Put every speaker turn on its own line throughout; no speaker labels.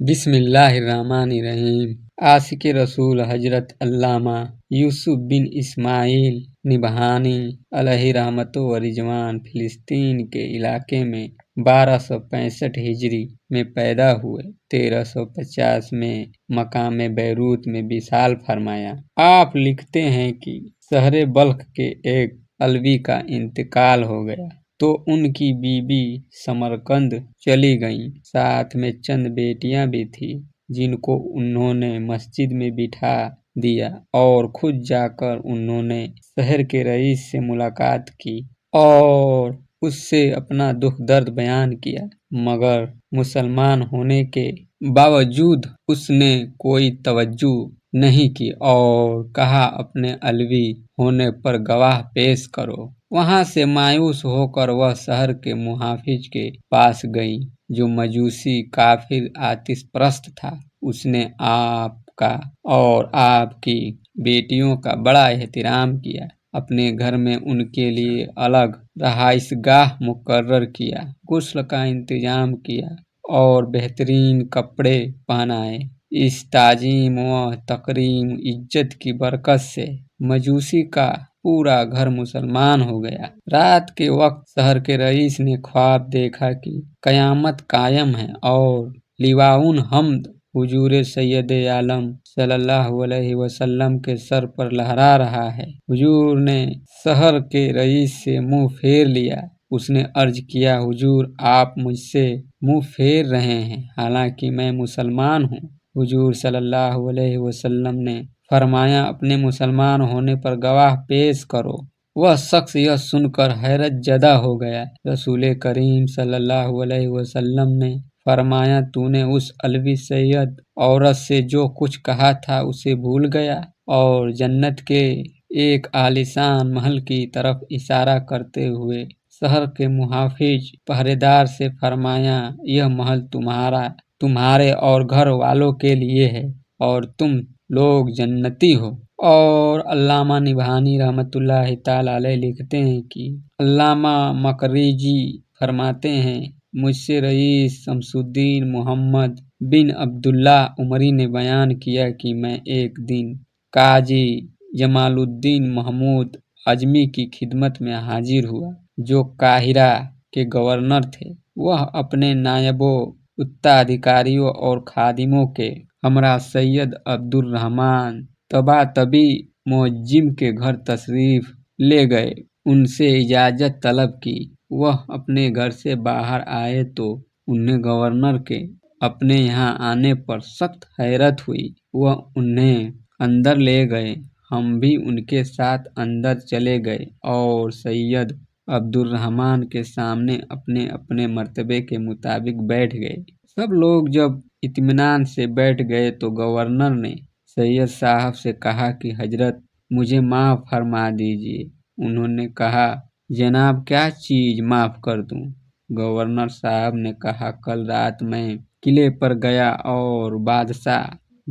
بسم اللہ الرحمن الرحیم۔ عاشق رسول حضرت علامہ یوسف بن اسماعیل نبہانی علیہ رحمت و رضوان فلسطین کے علاقے میں 1265 ہجری میں پیدا ہوئے۔ 1350 میں مقام بیروت میں وصال فرمایا۔ آپ لکھتے ہیں کہ شہر بلخ کے ایک علوی کا انتقال ہو گیا تو ان کی بیوی سمرقند چلی گئیں، ساتھ میں چند بیٹیاں بھی تھیں جن کو انہوں نے مسجد میں بٹھا دیا اور خود جا کر انہوں نے شہر کے رئیس سے ملاقات کی اور اس سے اپنا دکھ درد بیان کیا، مگر مسلمان ہونے کے باوجود اس نے کوئی توجہ نہیں کی اور کہا اپنے علوی ہونے پر گواہ پیش کرو۔ وہاں سے مایوس ہو کر وہ شہر کے محافظ کے پاس گئی جو مجوسی کافر آتش پرست تھا۔ اس نے آپ کا اور آپ کی بیٹیوں کا بڑا احترام کیا، اپنے گھر میں ان کے لیے الگ رہائش گاہ مقرر کیا، غسل کا انتظام کیا اور بہترین کپڑے پہنائے۔ اس تعظیم و تکریم عزت کی برکت سے مجوسی کا پورا گھر مسلمان ہو گیا۔ رات کے وقت شہر کے رئیس نے خواب دیکھا کہ قیامت قائم ہے اور لواء الحمد حضور سید عالم صلی اللہ علیہ وسلم کے سر پر لہرا رہا ہے۔ حضور نے شہر کے رئیس سے منہ پھیر لیا۔ اس نے عرض کیا، حضور آپ مجھ سے منہ پھیر رہے ہیں حالانکہ میں مسلمان ہوں۔ حضور صلی اللہ علیہ وسلم نے فرمایا، اپنے مسلمان ہونے پر گواہ پیش کرو۔ وہ شخص یہ سن کر حیرت زدہ ہو گیا۔ رسول کریم صلی اللہ علیہ وسلم نے فرمایا، تو نے اس علوی سید عورت سے جو کچھ کہا تھا اسے بھول گیا؟ اور جنت کے ایک عالیشان محل کی طرف اشارہ کرتے ہوئے شہر کے محافظ پہرے دار سے فرمایا، یہ محل تمہارے اور گھر والوں کے لیے ہے اور تم لوگ جنتی ہو۔ اور علامہ نبہانی رحمۃ اللہ تعالی علیہ لکھتے ہیں کہ علامہ مقریجی فرماتے ہیں، مجھ سے رئیس شمس الدین محمد بن عبداللہ عمری نے بیان کیا کہ میں ایک دن قاضی جمال الدین محمود اعظمی کی خدمت میں حاضر ہوا جو قاہرہ کے گورنر تھے۔ وہ اپنے نائبوں، اترادھیکاریوں اور خادموں کے ہمراہ سید عبد الرحمن طباطبائی معجم کے گھر تشریف لے گئے۔ ان سے اجازت طلب کی۔ وہ اپنے گھر سے باہر آئے تو انہیں گورنر کے اپنے یہاں آنے پر سخت حیرت ہوئی۔ وہ انہیں اندر لے گئے، ہم بھی ان کے ساتھ اندر چلے گئے اور سید عبد الرحمن کے سامنے اپنے اپنے مرتبے کے مطابق بیٹھ گئے۔ سب لوگ جب اطمینان سے بیٹھ گئے تو گورنر نے سید صاحب سے کہا کہ حضرت مجھے معاف فرما دیجیے۔ انہوں نے کہا، جناب کیا چیز معاف کر دوں؟ گورنر صاحب نے کہا، کل رات میں قلعے پر گیا اور بادشاہ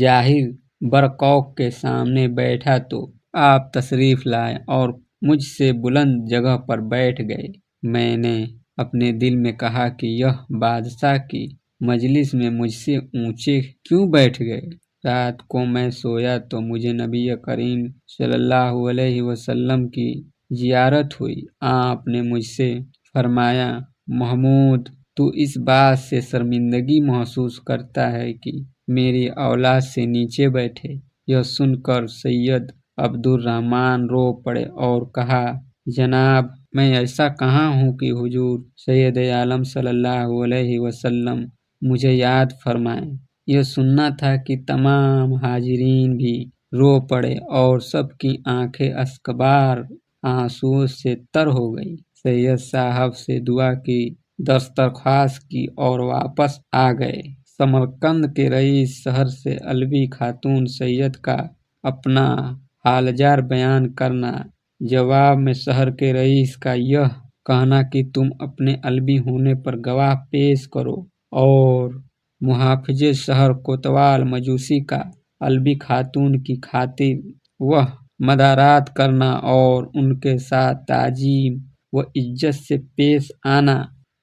ظاہر برقوق کے سامنے بیٹھا تو آپ تشریف لائے اور مجھ سے بلند جگہ پر بیٹھ گئے۔ میں نے اپنے دل میں کہا کہ یہ بادشاہ کی مجلس میں مجھ سے اونچے کیوں بیٹھ گئے؟ رات کو میں سویا تو مجھے نبی کریم صلی اللہ علیہ وسلم کی زیارت ہوئی۔ آپ نے مجھ سے فرمایا، محمود تو اس بات سے شرمندگی محسوس کرتا ہے کہ میری اولاد سے نیچے بیٹھے۔ یہ سن کر سید عبد الرحمن رو پڑے اور کہا، جناب میں ایسا کہاں ہوں کہ حضور سید عالم صلی اللہ علیہ وسلم مجھے یاد فرمائیں۔ یہ سننا تھا کہ تمام حاضرین بھی رو پڑے اور سب کی آنکھیں اشکبار آنسوؤں سے تر ہو گئی۔ سید صاحب سے دعا کی، دسترخواست کی اور واپس آ گئے۔ سمرقند کے رئیس شہر سے علوی خاتون سید کا اپنا حال بیان کرنا، جواب میں شہر کے رئیس کا یہ کہنا کہ تم اپنے علوی ہونے پر گواہ پیش کرو اور محافظ شہر کوتوال مجوسی کا علوی خاتون کی خاطر وہ مدارات کرنا اور ان کے ساتھ تعظیم و عزت سے پیش آنا